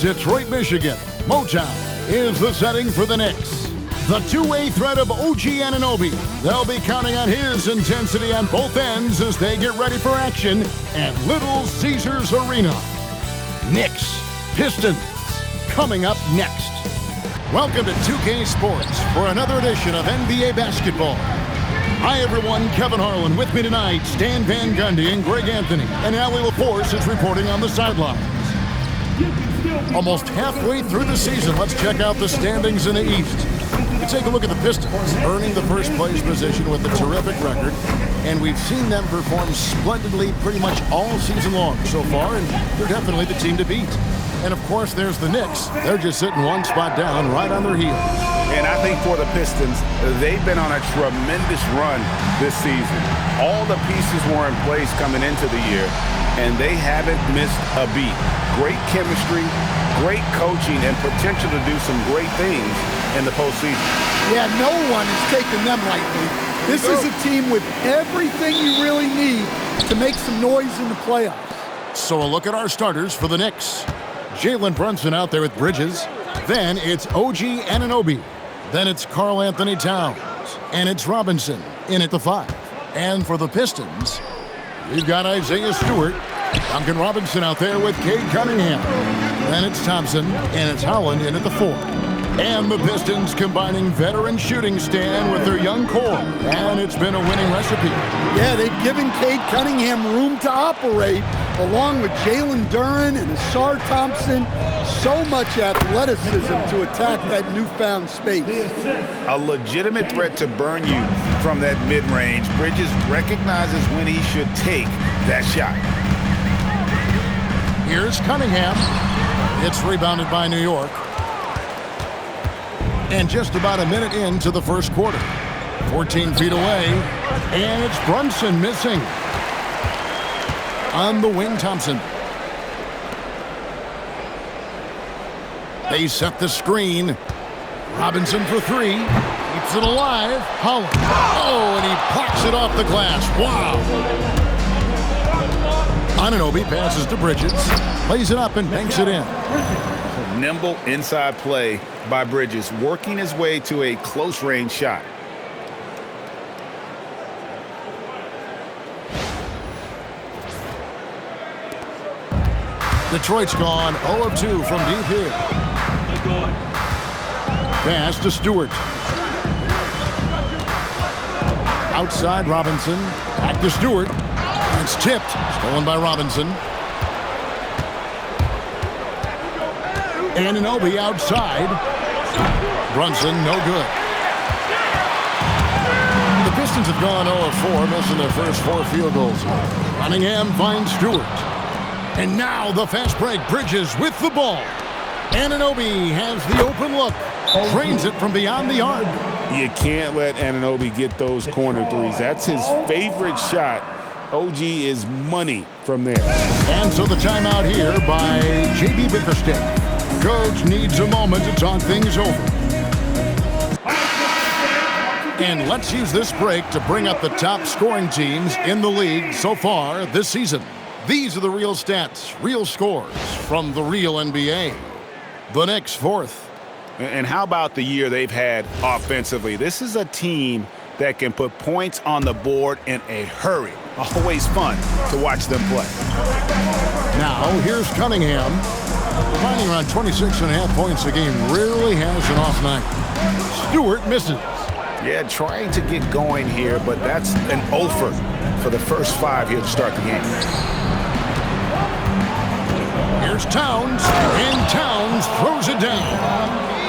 Detroit, Michigan. Motown is the setting for the Knicks. The two-way threat of OG Anunoby. They'll be counting on his intensity on both ends as they get ready for action at Little Caesars Arena. Knicks, Pistons, coming up next. Welcome to 2K Sports for another edition of NBA basketball. Hi everyone, Kevin Harlan with me tonight, Stan Van Gundy and Greg Anthony, and Allie LaForce is reporting on the sidelines. Almost halfway through the season, let's check out the standings in the East. We take a look at the Pistons, earning the first place position with a terrific record, and we've seen them perform splendidly pretty much all season long so far, and they're definitely the team to beat. And of course, there's the Knicks. They're just sitting one spot down right on their heels. And I think for the Pistons, they've been on a tremendous run this season. All the pieces were in place coming into the year, and they haven't missed a beat. Great chemistry, great coaching, and potential to do some great things in the postseason. Yeah, no one is taking them lightly. This is a team with everything you really need to make some noise in the playoffs. So a look at our starters for the Knicks. Jalen Brunson out there with Bridges. Then it's OG Anunoby. Then it's Karl Anthony Towns. And it's Robinson in at the 5. And for the Pistons, we've got Isaiah Stewart. Duncan Robinson out there with Cade Cunningham. Then it's Thompson, and it's Holland in at the 4. And the Pistons combining veteran shooting stand with their young core. And it's been a winning recipe. Yeah, they've given Cade Cunningham room to operate, along with Jalen Duren and Asar Thompson. So much athleticism to attack that newfound space. A legitimate threat to burn you from that mid-range. Bridges recognizes when he should take that shot. Here's Cunningham. It's rebounded by New York. And just about a minute into the first quarter. 14 feet away. And it's Brunson missing. On the wing, Thompson. They set the screen. Robinson for 3. Keeps it alive. Holland. Oh, and he pops it off the glass. Wow. Anunoby passes to Bridges. Plays it up and banks it in. Nimble inside play by Bridges, working his way to a close-range shot. Detroit's gone 0 of 2 from deep here. Pass to Stewart. Outside Robinson. Back to Stewart. It's tipped. Stolen by Robinson. Anunoby outside. Brunson, no good. The Pistons have gone 0 of 4, missing their first 4 field goals. Cunningham finds Stewart. And now the fast break. Bridges with the ball. Anunoby has the open look. Trains it from beyond the arc. You can't let Anunoby get those corner threes. That's his favorite shot. OG is money from there. And so the timeout here by J.B. Bickerstaff. Coach needs a moment to talk things over. And let's use this break to bring up the top scoring teams in the league so far this season. These are the real stats, real scores from the real NBA. The Knicks 4th. And how about the year they've had offensively? This is a team that can put points on the board in a hurry. Always fun to watch them play. Now, here's Cunningham. Finding around 26.5 points a game, rarely has an off night. Stewart misses. Yeah, trying to get going here, but that's an offer for the first 5 here to start the game. Here's Towns, and Towns throws it down.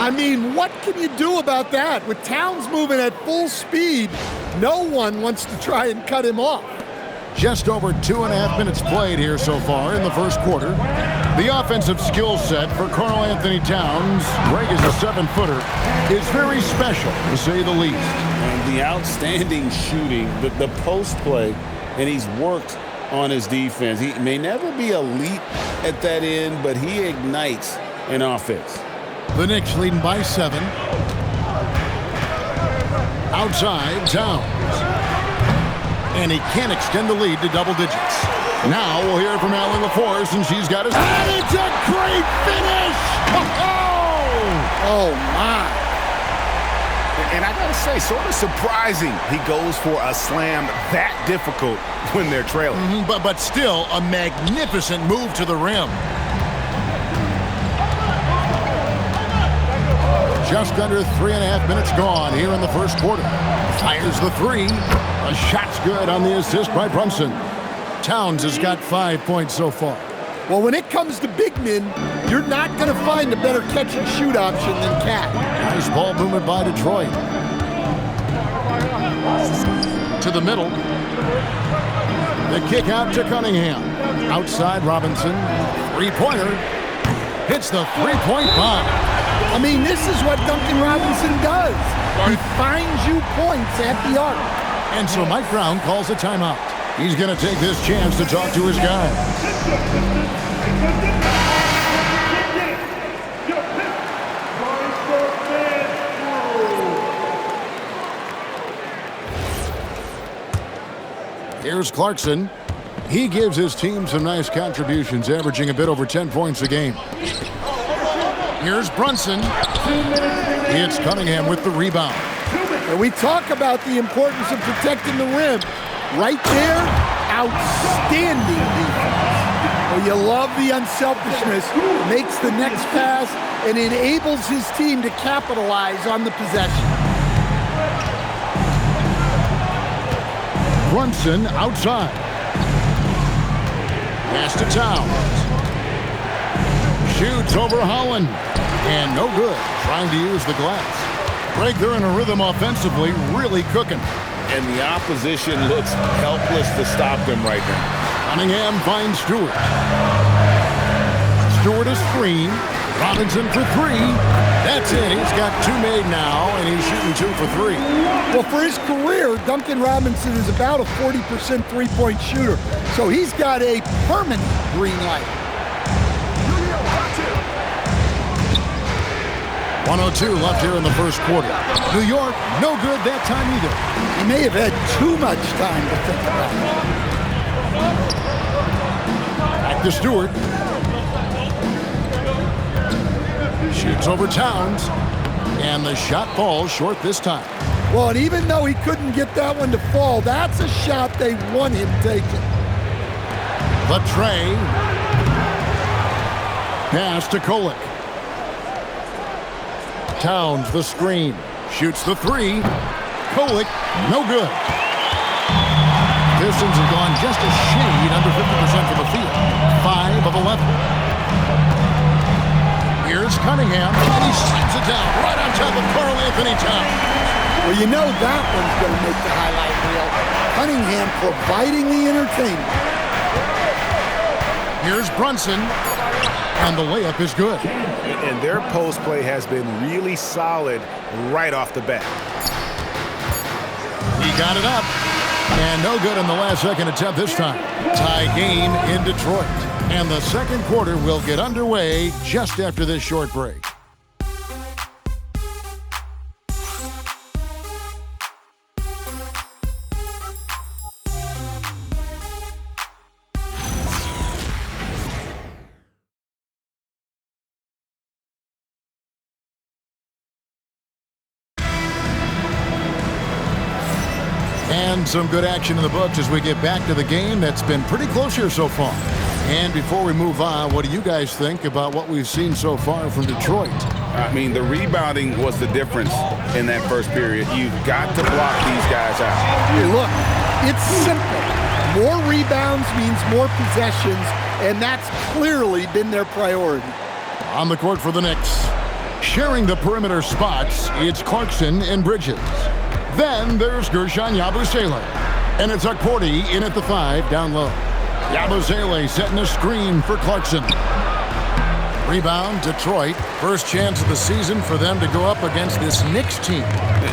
I mean, what can you do about that? With Towns moving at full speed, no one wants to try and cut him off. Just over 2.5 minutes played here so far in the first quarter. The offensive skill set for Karl Anthony Towns, Greg is a 7-footer, is very special, to say the least. And the outstanding shooting, the post play, and he's worked on his defense. He may never be elite at that end, but he ignites an offense. The Knicks leading by 7. Outside, Towns. And he can't extend the lead to double digits. Now we'll hear from Allie LaForce, and she's got his... And it's a great finish! Oh, my. And I gotta say, sort of surprising he goes for a slam that difficult when they're trailing. But still, a magnificent move to the rim. Just under 3.5 minutes gone here in the first quarter. Fires the three. A shot's good on the assist by Brunson. Towns has got 5 points so far. Well, when it comes to big men, you're not going to find a better catch-and-shoot option than Cat. Nice ball movement by Detroit. To the middle. The kick out to Cunningham. Outside Robinson. Three-pointer. Hits the three-point bomb. I mean, this is what Duncan Robinson does. He finds you points at the arc. And so Mike Brown calls a timeout. He's going to take this chance to talk to his guys. Here's Clarkson. He gives his team some nice contributions, averaging a bit over 10 points a game. Here's Brunson. It's Cunningham with the rebound. And we talk about the importance of protecting the rim. Right there, outstanding defense. Well, you love the unselfishness, makes the next pass, and enables his team to capitalize on the possession. Brunson outside. Pass to Towns. Shoots over Holland. And no good. Trying to use the glass. Greg, they're in a rhythm offensively, really cooking. And the opposition looks helpless to stop them right now. Cunningham finds Stewart. Stewart a screen. Robinson for three. That's it. He's got two made now, and he's shooting 2 for 3. Well, for his career, Duncan Robinson is about a 40% three-point shooter. So he's got a permanent green light. 1:02 left here in the first quarter. New York, no good that time either. He may have had too much time to think about it. Back to Stewart. Shoots over Towns. And the shot falls short this time. Well, and even though he couldn't get that one to fall, that's a shot they want him taking. The tray. Pass to Kolek. Towns, the screen. Shoots the three. Kolek, no good. Pistons have gone just a shade under 50% from the field. 5 of 11. Here's Cunningham, and he slams it down right on top of Karl Anthony Towns. Well, you know that one's going to make the highlight reel. Cunningham providing the entertainment. Here's Brunson, and the layup is good. And their post play has been really solid right off the bat. He got it up, and no good in the last second attempt this time. Tie game in Detroit, and the second quarter will get underway just after this short break. And some good action in the books as we get back to the game that's been pretty close here so far. And before we move on, what do you guys think about what we've seen so far from Detroit? I mean, the rebounding was the difference in that first period. You've got to block these guys out. Hey, look, it's simple. More rebounds means more possessions, and that's clearly been their priority. On the court for the Knicks, sharing the perimeter spots, it's Clarkson and Bridges. Then there's Gershon Yabusele. And it's Akporti in at the 5, down low. Yabusele setting a screen for Clarkson. Rebound, Detroit. First chance of the season for them to go up against this Knicks team.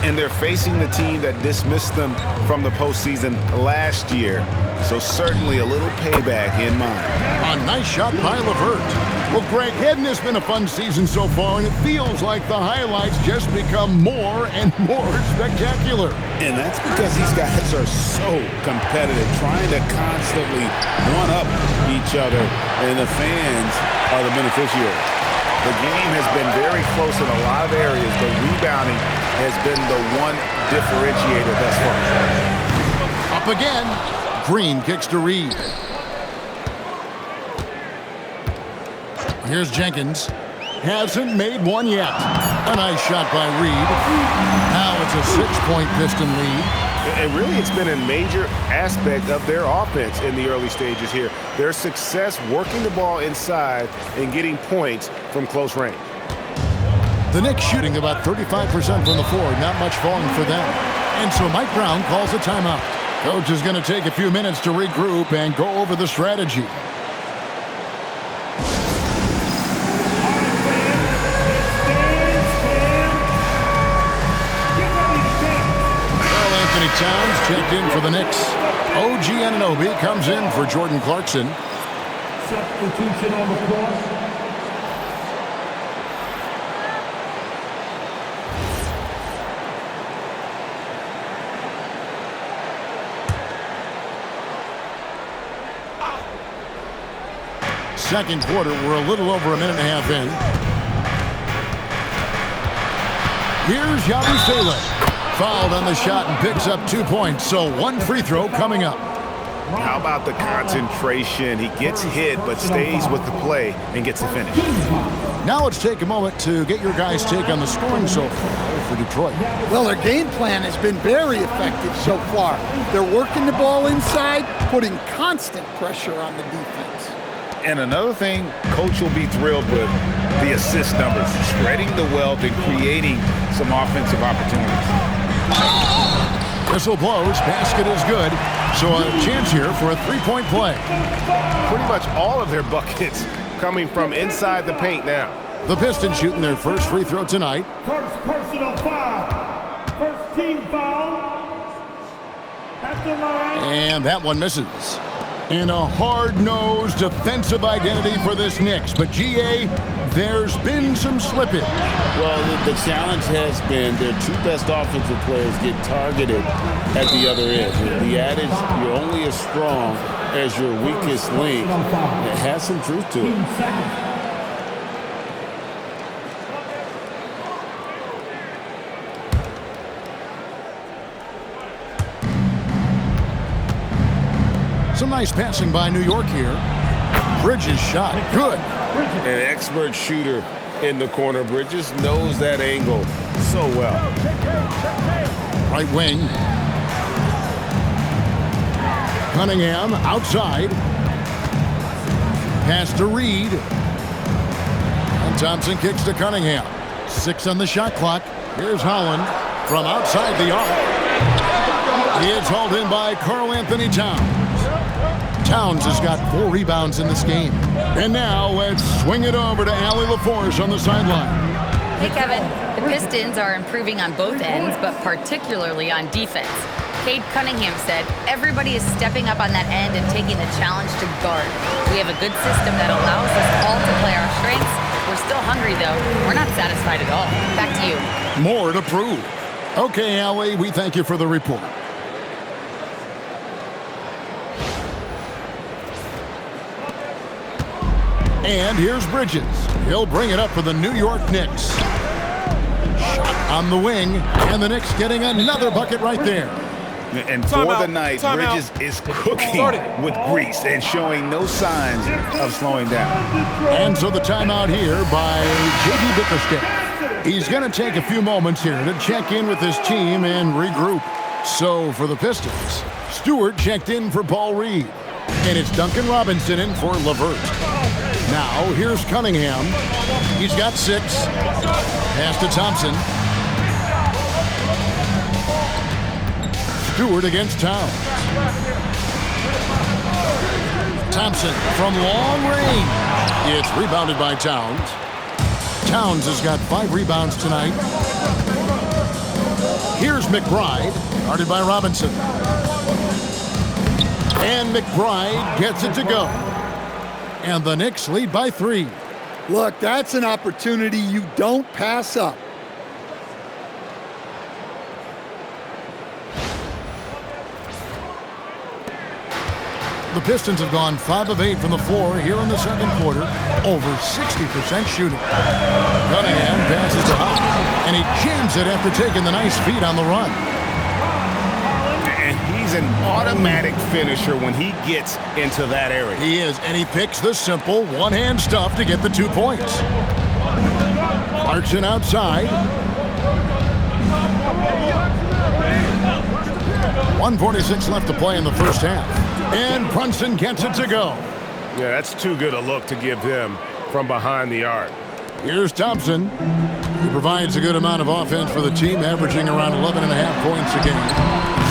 And they're facing the team that dismissed them from the postseason last year. So certainly a little payback in mind. A nice shot by LeVert. Well, Greg, hadn't this been a fun season so far? And it feels like the highlights just become more and more spectacular. And that's because these guys are so competitive, trying to constantly one-up each other, and the fans are the beneficiaries. The game has been very close in a lot of areas, but rebounding has been the one differentiator thus far. Up again. Green kicks to Reed. Here's Jenkins. Hasn't made one yet. A nice shot by Reed. Now it's a 6-point Piston lead. And really, it's been a major aspect of their offense in the early stages here. Their success working the ball inside and getting points from close range. The Knicks shooting about 35% from the floor. Not much falling for them. And so Mike Brown calls a timeout. Coach is going to take a few minutes to regroup and go over the strategy. Towns checked in for the Knicks. OG Anunoby comes in for Jordan Clarkson. Substitution on the court. Second quarter, we're a little over a minute and a half in. Here's Yabusele. Fouled on the shot and picks up 2 points, so one free throw coming up. How about the concentration? He gets hit but stays with the play and gets the finish. Now let's take a moment to get your guys' take on the scoring so far for Detroit. Well, their game plan has been very effective so far. They're working the ball inside, putting constant pressure on the defense. And another thing Coach will be thrilled with, the assist numbers, spreading the wealth and creating some offensive opportunities. Whistle blows, basket is good, so a chance here for a three-point play. Pretty much all of their buckets coming from inside the paint now. The Pistons shooting their first free throw tonight. First personal foul. First team foul. At the line. And that one misses. And a hard-nosed defensive identity for this Knicks. But, GA, there's been some slippage. Well, the challenge has been their two best offensive players get targeted at the other end. The adage, you're only as strong as your weakest link, it has some truth to it. Some nice passing by New York here. Bridges shot. Good. An expert shooter in the corner. Bridges knows that angle so well. Right wing. Cunningham outside. Pass to Reed. And Thompson kicks to Cunningham. 6 on the shot clock. Here's Holland from outside the arc. He is hauled in by Karl Anthony Towns. Towns has got 4 rebounds in this game. And now let's swing it over to Allie LaForce on the sideline. Hey, Kevin. The Pistons are improving on both ends, but particularly on defense. Cade Cunningham said, everybody is stepping up on that end and taking the challenge to guard. We have a good system that allows us all to play our strengths. We're still hungry, though. We're not satisfied at all. Back to you. More to prove. Okay, Allie, we thank you for the report. And here's Bridges. He'll bring it up for the New York Knicks. Shot on the wing, and the Knicks getting another bucket right there. And for the night, Bridges is cooking with grease and showing no signs of slowing down. And so the timeout here by J.D. Bickerstaff. He's going to take a few moments here to check in with his team and regroup. So for the Pistons, Stewart checked in for Paul Reed. And it's Duncan Robinson in for LeVert. Now, here's Cunningham. He's got 6. Pass to Thompson. Stewart against Towns. Thompson from long range. It's rebounded by Towns. Towns has got 5 rebounds tonight. Here's McBride, guarded by Robinson. And McBride gets it to go. And the Knicks lead by 3. Look, that's an opportunity you don't pass up. The Pistons have gone 5 of 8 from the floor here in the second quarter, over 60% shooting. Cunningham passes to Hawk, and he jams it after taking the nice feed on the run. And he's an automatic finisher when he gets into that area. He is, and he picks the simple one-hand stuff to get the 2 points. Clarkson outside. 1:46 left to play in the first half. And Brunson gets it to go. Yeah, that's too good a look to give him from behind the arc. Here's Thompson. He provides a good amount of offense for the team, averaging around 11.5 points a game.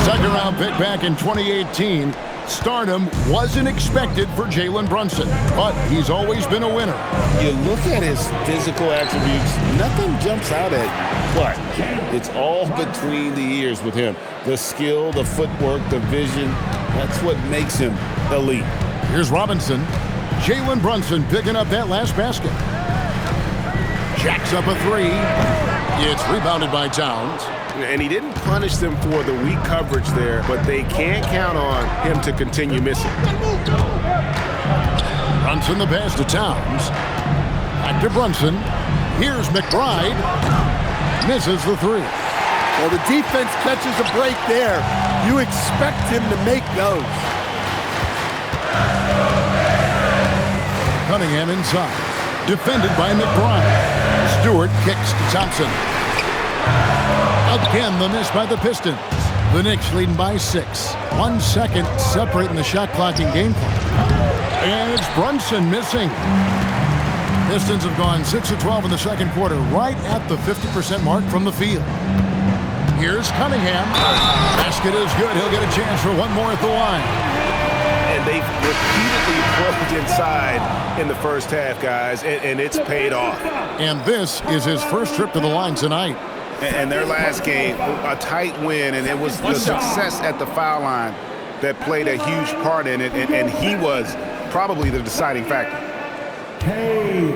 Second-round pick back in 2018. Stardom wasn't expected for Jalen Brunson, but he's always been a winner. You look at his physical attributes, nothing jumps out at Clark. It's all between the ears with him. The skill, the footwork, the vision, that's what makes him elite. Here's Robinson. Jalen Brunson picking up that last basket. Jacks up a 3. It's rebounded by Towns. And he didn't punish them for the weak coverage there, but they can't count on him to continue missing. Brunson the pass to Towns. Back to Brunson. Here's McBride. Misses the 3. Well, the defense catches a break there. You expect him to make those. Cunningham inside. Defended by McBride. Stewart kicks to Thompson. Again, the miss by the Pistons. The Knicks leading by 6. 1 second separating the shot clock and game clock. And it's Brunson missing. Pistons have gone 6 of 12 in the second quarter, right at the 50% mark from the field. Here's Cunningham. Basket is good. He'll get a chance for one more at the line. And they've repeatedly probed inside in the first half, guys, and it's paid off. And this is his first trip to the line tonight. And their last game, a tight win, and it was the success at the foul line that played a huge part in it, and he was probably the deciding factor. Cade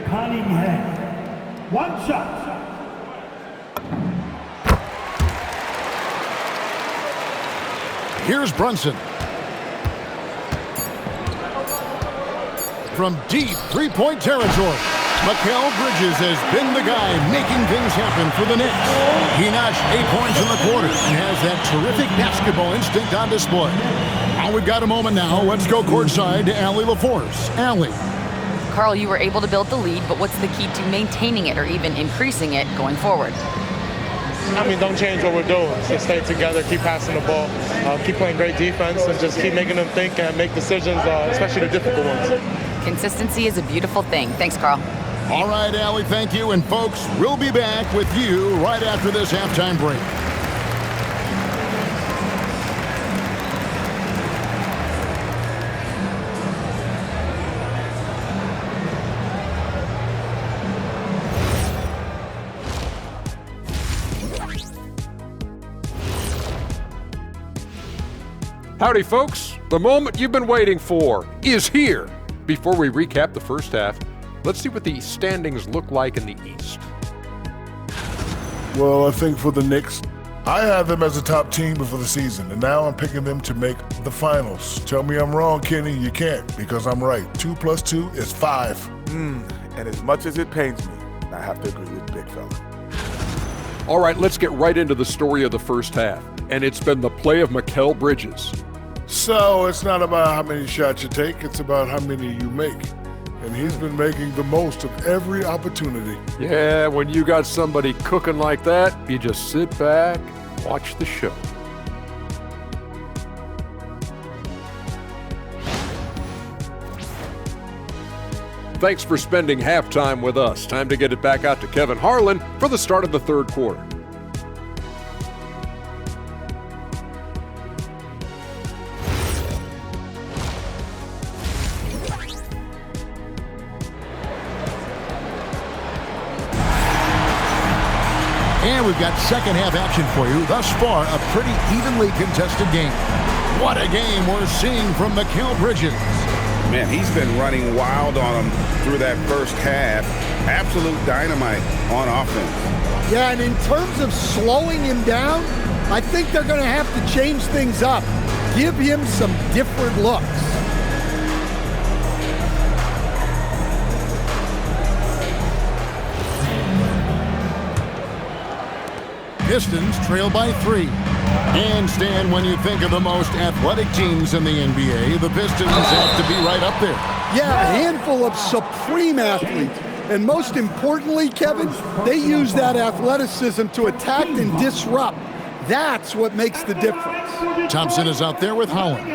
Cunningham. 1 shot. Here's Brunson. From deep three-point territory, Mikal Bridges has been the guy making things happen for the Knicks. He notched 8 points in the quarter and has that terrific basketball instinct on display. We've got a moment now. Let's go courtside to Allie LaForce. Allie. Carl, you were able to build the lead, but what's the key to maintaining it or even increasing it going forward? I mean, don't change what we're doing. Just stay together, keep passing the ball, keep playing great defense, and just keep making them think and make decisions, especially the difficult ones. Consistency is a beautiful thing. Thanks, Carl. All right, Allie, thank you. And folks, we'll be back with you right after this halftime break. Howdy, folks. The moment you've been waiting for is here. Before we recap the first half, let's see what the standings look like in the East. Well, I think for the Knicks, I had them as a top team before the season, and now I'm picking them to make the finals. Tell me I'm wrong, Kenny. You can't, because I'm right. 2 + 2 is 5. And as much as it pains me, I have to agree with Big Fella. All right, let's get right into the story of the first half, and it's been the play of Mikal Bridges. So it's not about how many shots you take, it's about how many you make. And he's been making the most of every opportunity. Yeah, when you got somebody cooking like that, you just sit back, watch the show. Thanks for spending halftime with us. Time to get it back out to Kevin Harlan for the start of the third quarter. And we've got second half action for you. Thus far, a pretty evenly contested game. What a game we're seeing from Mikal Bridges. Man, he's been running wild on him through that first half. Absolute dynamite on offense. Yeah, and in terms of slowing him down, I think they're going to have to change things up. Give him some different looks. Pistons trail by 3. And Stan, when you think of the most athletic teams in the NBA, the Pistons have to be right up there. Yeah, a handful of supreme athletes. And most importantly, Kevin, they use that athleticism to attack and disrupt. That's what makes the difference. Thompson is out there with Howland.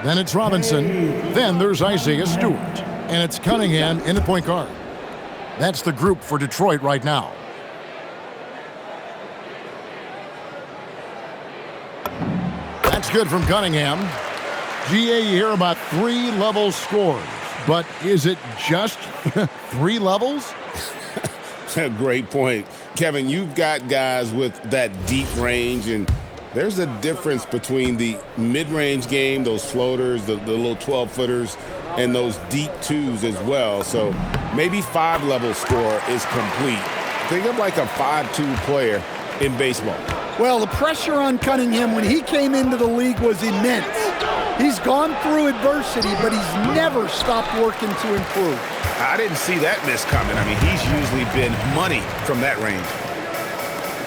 Then it's Robinson. Then there's Isaiah Stewart. And it's Cunningham in the point guard. That's the group for Detroit right now. That's good from Cunningham. GA, you hear about 3-level scores. But is it just 3 levels? Great point. Kevin, you've got guys with that deep range, and there's a difference between the mid-range game, those floaters, the little 12-footers, and those deep twos as well. So maybe 5-level score is complete. Think of like a 5-2 player in baseball. Well, the pressure on Cunningham when he came into the league was immense. He's gone through adversity, but he's never stopped working to improve. I didn't see that miss coming. I mean, he's usually been money from that range.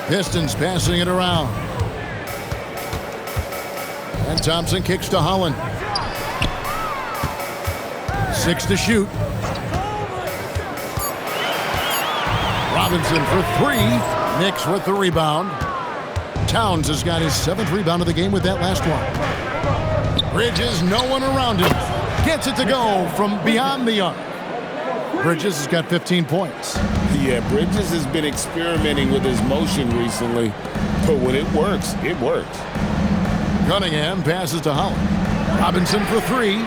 Pistons passing it around. And Thompson kicks to Holland. 6 to shoot. Robinson for 3. Knicks with the rebound. Towns has got his 7th rebound of the game with that last one. Bridges, no one around him. Gets it to go from beyond the arc. Bridges has got 15 points. Yeah, Bridges has been experimenting with his motion recently, but when it works, it works. Cunningham passes to Holland. Robinson for 3.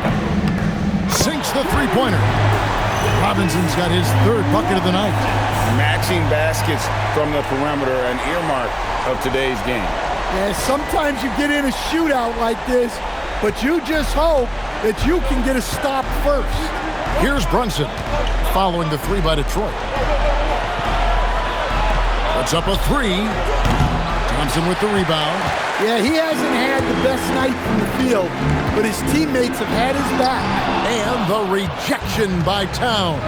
Sinks the three-pointer. Robinson's got his 3rd bucket of the night. Matching baskets from the perimeter, an earmark of today's game. Yeah, sometimes you get in a shootout like this, but you just hope that you can get a stop first. Here's Brunson following the 3 by Detroit. Puts up a 3. Thompson with the rebound. Yeah, he hasn't had the best night from the field, but his teammates have had his back. And the rejection by Towns.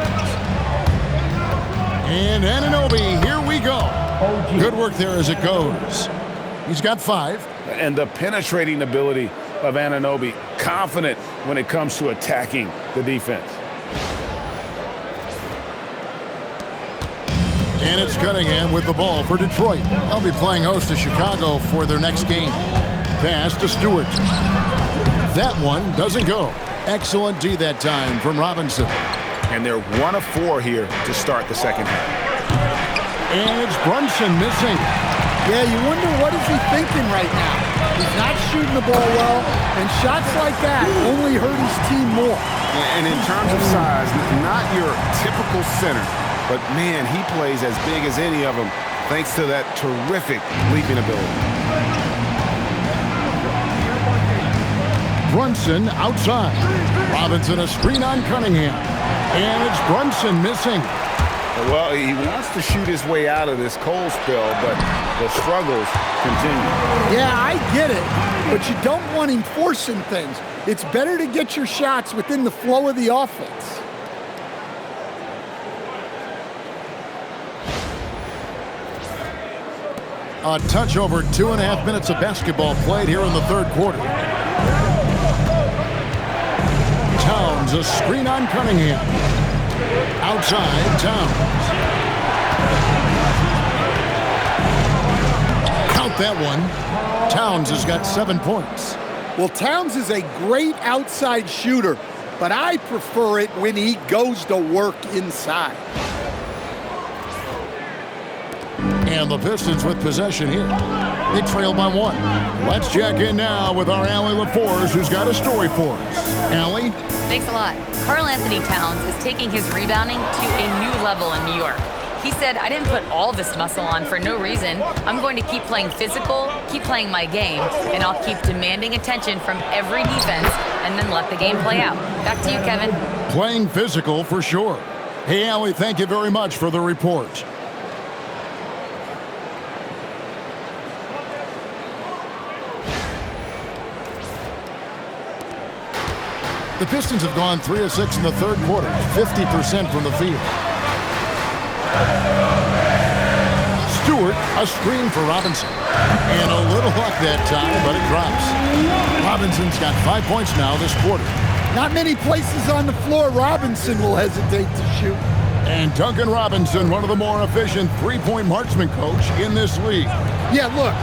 And Anunoby, here we go. Good work there as it goes. He's got 5. And the penetrating ability of Anunoby, confident when it comes to attacking the defense. And it's Cunningham with the ball for Detroit. They'll be playing host to Chicago for their next game. Pass to Stewart. That one doesn't go. Excellent D that time from Robinson. And they're 1 of 4 here to start the second half. And it's Brunson missing. Yeah, you wonder what is he thinking right now. He's not shooting the ball well, and shots like that only hurt his team more. And in terms of size, not your typical center, but man, he plays as big as any of them thanks to that terrific leaping ability. Brunson outside. Robinson a screen on Cunningham. And it's Brunson missing. Well, he wants to shoot his way out of this cold spell, but the struggles continue. Yeah, I get it, but you don't want him forcing things. It's better to get your shots within the flow of the offense. A touch over 2.5 minutes of basketball played here in the 3rd quarter. Towns, a screen on Cunningham. Outside, Towns. Count that one. Towns has got 7 points. Well, Towns is a great outside shooter, but I prefer it when he goes to work inside. And the Pistons with possession here. They trail by 1. Let's check in now with our Allie LaForce, who's got a story for us. Allie? Thanks a lot. Karl Anthony Towns is taking his rebounding to a new level in New York. He said, I didn't put all this muscle on for no reason. I'm going to keep playing physical, keep playing my game, and I'll keep demanding attention from every defense and then let the game play out. Back to you, Kevin. Playing physical for sure. Hey, Allie, thank you very much for the report. The Pistons have gone 3 of 6 in the third quarter, 50% from the field. Stewart, a screen for Robinson. And a little luck that time, but it drops. Robinson's got 5 points now this quarter. Not many places on the floor Robinson will hesitate to shoot. And Duncan Robinson, one of the more efficient three-point marksman coach in this league. Yeah, look,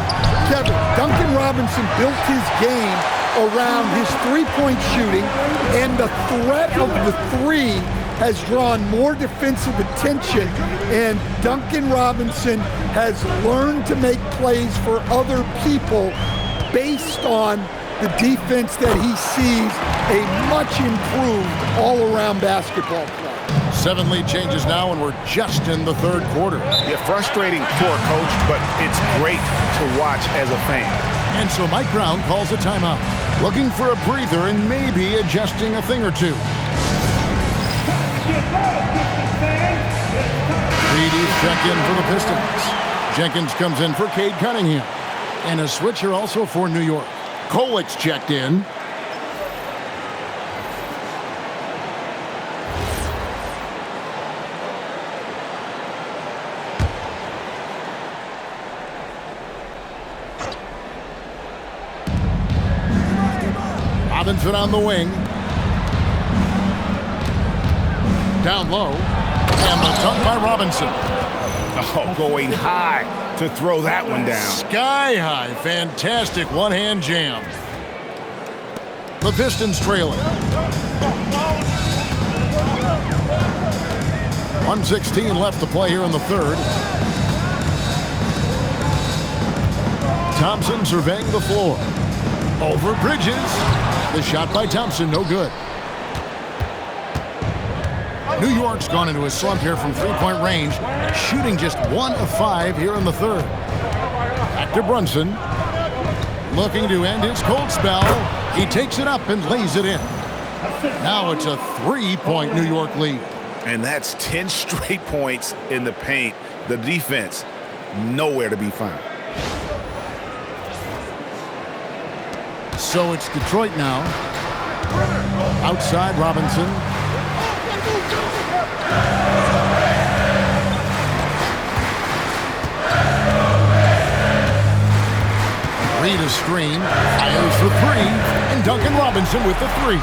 Kevin, Duncan Robinson built his game around his three-point shooting, and the threat of the three has drawn more defensive attention, and Duncan Robinson has learned to make plays for other people based on the defense that he sees a much improved all-around basketball play. 7 lead changes now, and we're just in the third quarter. Yeah, frustrating for a coach, but it's great to watch as a fan. And so Mike Brown calls a timeout, looking for a breather and maybe adjusting a thing or two. Reedy's check in for the Pistons. Jenkins comes in for Cade Cunningham. And a switcher also for New York. Kolic's checked in. Robinson on the wing. Down low. And the dunk by Robinson. Oh, going high to throw that one down. Sky high. Fantastic one-hand jam. The Pistons trailing. 1:16 left to play here in the third. Thompson surveying the floor. Over Bridges. The shot by Thompson, no good. New York's gone into a slump here from three-point range, shooting just 1 of 5 here in the third. Back to Brunson. Looking to end his cold spell. He takes it up and lays it in. Now it's a 3-point New York lead. And that's 10 straight points in the paint. The defense, nowhere to be found. So it's Detroit now. Outside Robinson. Reed a screen. Fires for 3. And Duncan Robinson with the 3.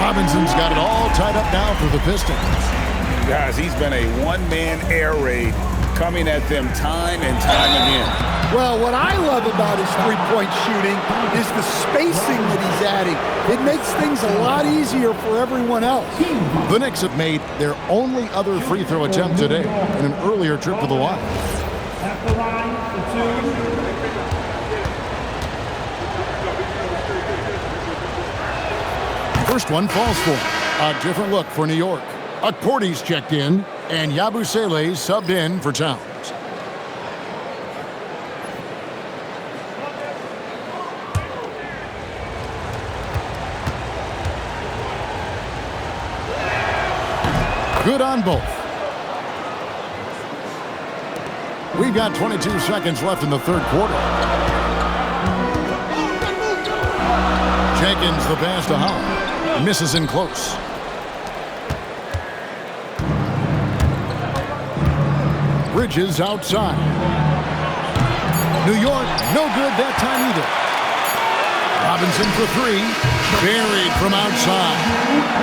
Robinson's got it all tied up now for the Pistons. Guys, he's been a one-man air raid coming at them time and time again. Well, what I love about his three-point shooting is the spacing that he's adding. It makes things a lot easier for everyone else. The Knicks have made their only other free throw attempt today in an earlier trip to the line. At the line for 2. First one falls for. A different look for New York. Akporti's checked in, and Yabusele's subbed in for Towns. Good on both. We've got 22 seconds left in the third quarter. Jenkins the pass to Howard. Misses in close. Bridges outside. New York, no good that time either. Robinson for 3. Buried from outside.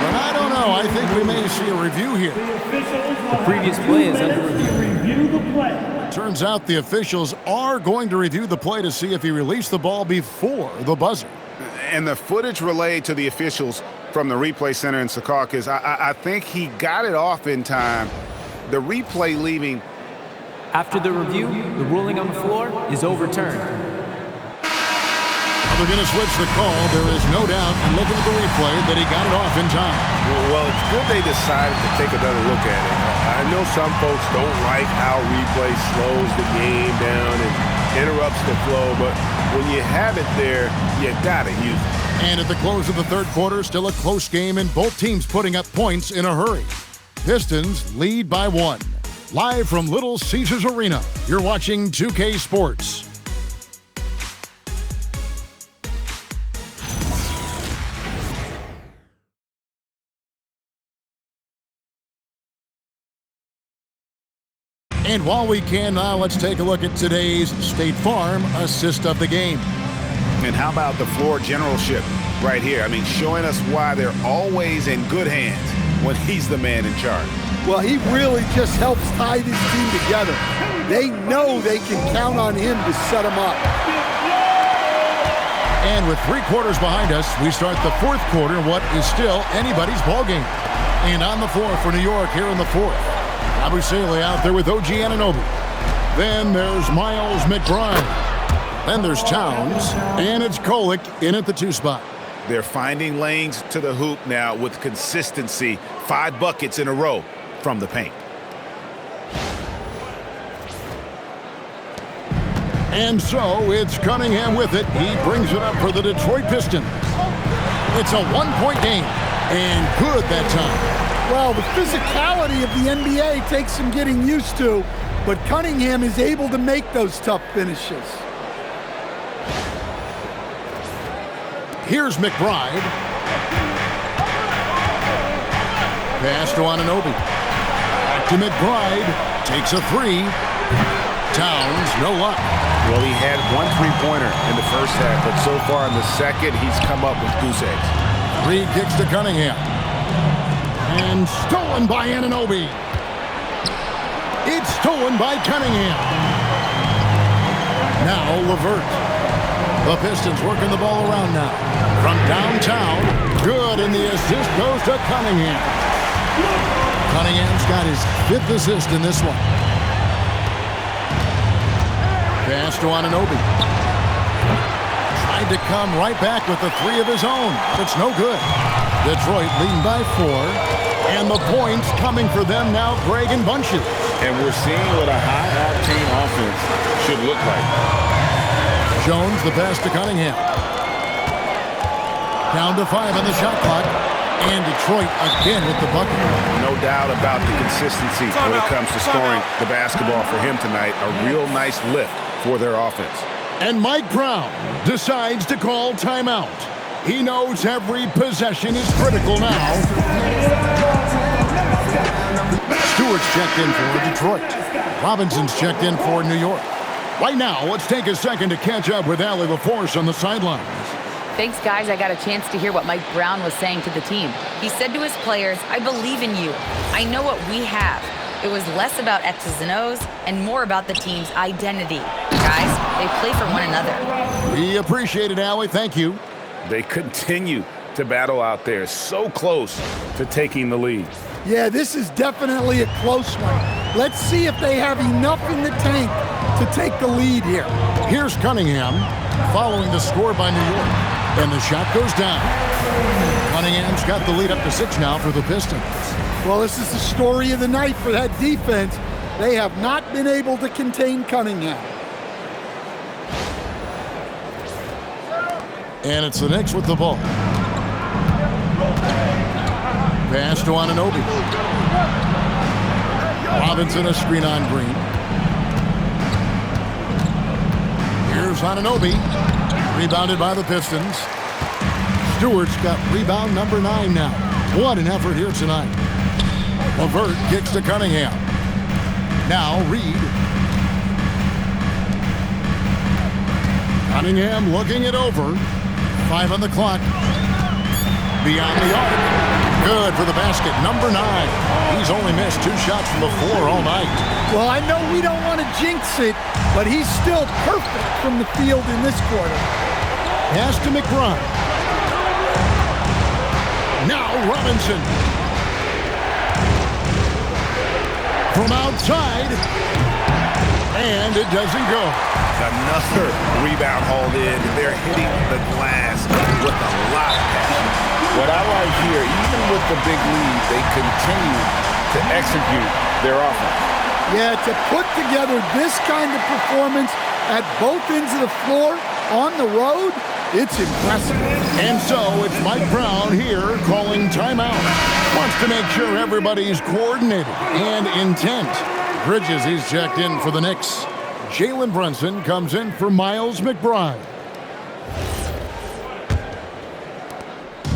But I don't know. I think we may see a review here. The previous play is under review. Turns out the officials are going to review the play to see if he released the ball before the buzzer. And the footage relayed to the officials from the replay center in Secaucus, I think he got it off in time. The replay leaving. After the review, the ruling on the floor is overturned. they're going to switch the call. There is no doubt, and looking at the replay, that he got it off in time. Well, it's good they decided to take another look at it. I know some folks don't like how replay slows the game down and interrupts the flow, but when you have it there, you got to use it. And at the close of the third quarter, still a close game, and both teams putting up points in a hurry. Pistons lead by 1. Live from Little Caesars Arena, you're watching 2K Sports. And while we can now, let's take a look at today's State Farm assist of the game. And how about the floor generalship right here? I mean, showing us why they're always in good hands when he's the man in charge. Well, he really just helps tie this team together. They know they can count on him to set them up. And with 3 quarters behind us, we start the fourth quarter, what is still anybody's ballgame. And on the floor for New York here in the fourth. Abusele out there with OG Anunoby. Then there's Miles McBride. Then there's Towns. And it's Kolek in at the 2 spot. They're finding lanes to the hoop now with consistency. 5 buckets in a row from the paint. And so it's Cunningham with it. He brings it up for the Detroit Pistons. It's a 1-point game. And good that time. Well, the physicality of the NBA takes some getting used to, but Cunningham is able to make those tough finishes. Here's McBride. Pass to Anunoby. Back to McBride. Takes a 3. Towns, no luck. Well, he had 1 3-pointer in the first half, but so far in the second, he's come up with goose eggs. 3 kicks to Cunningham. And stolen by Anunoby. It's stolen by Cunningham. Now LeVert. The Pistons working the ball around now. From downtown. Good, and the assist goes to Cunningham. Cunningham's got his 5th assist in this one. Pass to Anunoby. Tried to come right back with the 3 of his own. It's no good. Detroit leading by 4. And the points coming for them now, Greg and Bunches. And we're seeing what a high-octane offense should look like. Jones, the pass to Cunningham. Down to 5 on the shot clock. And Detroit again with the bucket. No doubt about the consistency when it comes to scoring the basketball for him tonight. A real nice lift for their offense. And Mike Brown decides to call timeout. He knows every possession is critical now. Stewart's checked in for Detroit. Robinson's checked in for New York. Right now, let's take a second to catch up with Allie LaForce on the sidelines. Thanks, guys. I got a chance to hear what Mike Brown was saying to the team. He said to his players, I believe in you. I know what we have. It was less about X's and O's and more about the team's identity. Guys, they play for one another. We appreciate it, Allie. Thank you. They continue to battle out there, so close to taking the lead. Yeah, this is definitely a close one. Let's see if they have enough in the tank to take the lead here. Here's Cunningham following the score by New York. And the shot goes down. Cunningham's got the lead up to 6 now for the Pistons. Well, this is the story of the night for that defense. They have not been able to contain Cunningham. And it's the Knicks with the ball. Pass to Anunoby. Robinson a screen on Green. Here's Anunoby. Rebounded by the Pistons. Stewart's got rebound number 9 now. What an effort here tonight. LeVert kicks to Cunningham. Now Reed. Cunningham looking it over. 5 on the clock. Beyond the arc. Good for the basket. Number 9. He's only missed 2 shots from the floor all night. Well, I know we don't want to jinx it, but he's still perfect from the field in this quarter. Pass to McBride. Now Robinson. From outside. And it doesn't go. Another rebound hauled in. They're hitting the glass with a lot of passion. What I like here, even with the big lead, they continue to execute their offense. Yeah, to put together this kind of performance at both ends of the floor on the road, it's impressive. And so it's Mike Brown here calling timeout. Wants to make sure everybody's coordinated and intent. Bridges, he's checked in for the Knicks. Jalen Brunson comes in for Miles McBride.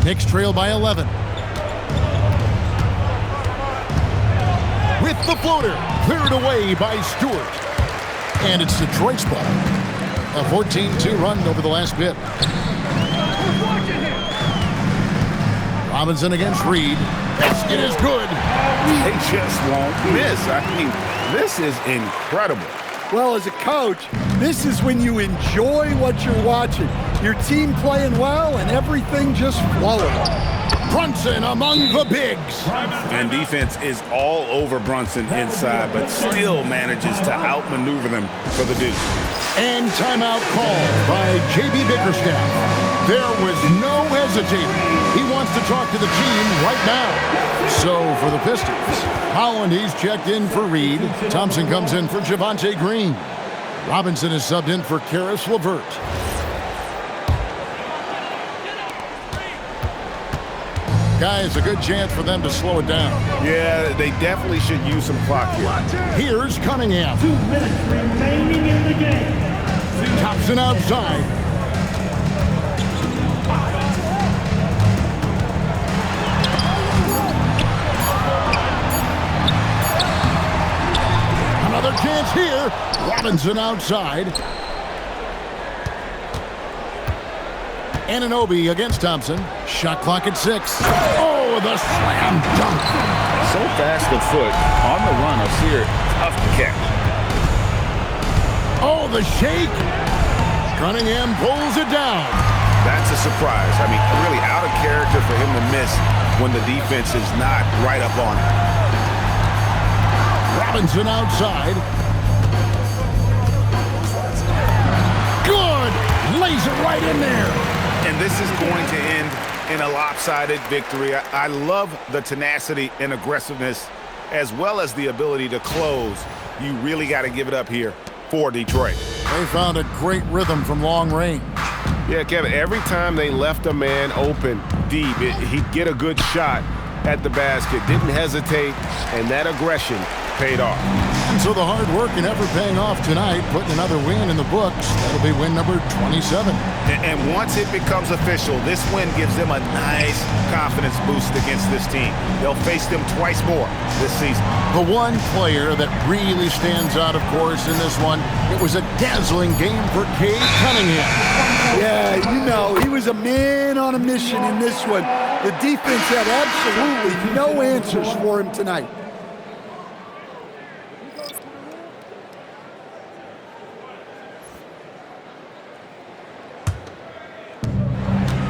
Knicks trail by 11. With the floater, cleared away by Stewart. And it's Detroit's ball. A 14-2 run over the last bit. Robinson against Reed. Basket is good. They just won't miss. I mean, this is incredible. Well, as a coach, this is when you enjoy what you're watching. Your team playing well and everything just flowing. Brunson among the bigs. And defense is all over Brunson inside, but still manages to outmaneuver them for the deuce. And timeout called by J.B. Bickerstaff. There was no hesitating. He wants to talk to the team right now. So for the Pistons, Holland, he's checked in for Reed. Thompson comes in for Javonte Green. Robinson is subbed in for Karis LeVert. Guys, a good chance for them to slow it down. Yeah, they definitely should use some clock here. Here's Cunningham. 2 minutes remaining in the game. Thompson outside. Another chance here. Robinson outside. Anunoby against Thompson. Shot clock at 6. Oh, the slam dunk. So fast of foot on the run up here. Tough to catch. Oh, the shake. Cunningham pulls it down. That's a surprise. I mean, really out of character for him to miss when the defense is not right up on him. Robinson outside. Good. Lays it right in there. And this is going to end in a lopsided victory. I love the tenacity and aggressiveness as well as the ability to close. You really got to give it up here for Detroit. They found a great rhythm from long range. Yeah, Kevin, every time they left a man open deep, he'd get a good shot at the basket. Didn't hesitate, and that aggression paid off. And so the hard work and effort paying off tonight, putting another win in the books. That'll be win number 27. And once it becomes official, this win gives them a nice confidence boost against this team. They'll face them twice more this season. The one player that really stands out, of course, in this one, it was a dazzling game for Cade Cunningham. Yeah, you know, he was a man on a mission in this one. The defense had absolutely no answers for him tonight.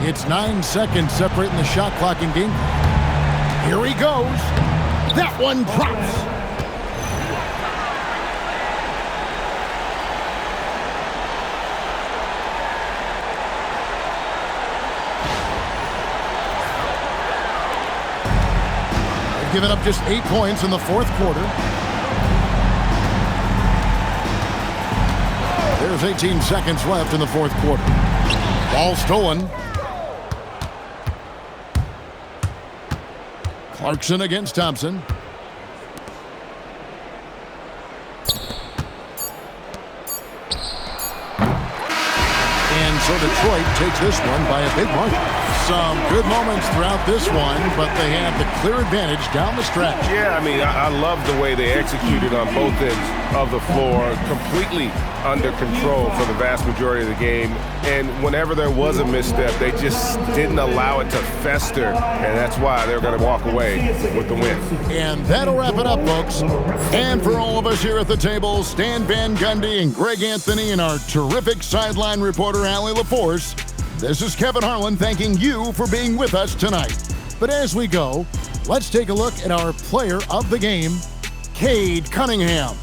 It's 9 seconds separating the shot clock and game. Here he goes. That one drops. They've given up just 8 points in the fourth quarter. There's 18 seconds left in the fourth quarter. Ball stolen. Clarkson against Thompson. And so Detroit takes this one by a big margin. Some good moments throughout this one, but they have the clear advantage down the stretch. Yeah, I mean, I love the way they executed on both ends of the floor, completely under control for the vast majority of the game. And whenever there was a misstep, they just didn't allow it to fester, and that's why they're going to walk away with the win. And that'll wrap it up, folks. And for all of us here at the table, Stan Van Gundy and Greg Anthony and our terrific sideline reporter, Allie LaForce, this is Kevin Harlan thanking you for being with us tonight. But as we go, let's take a look at our player of the game, Cade Cunningham.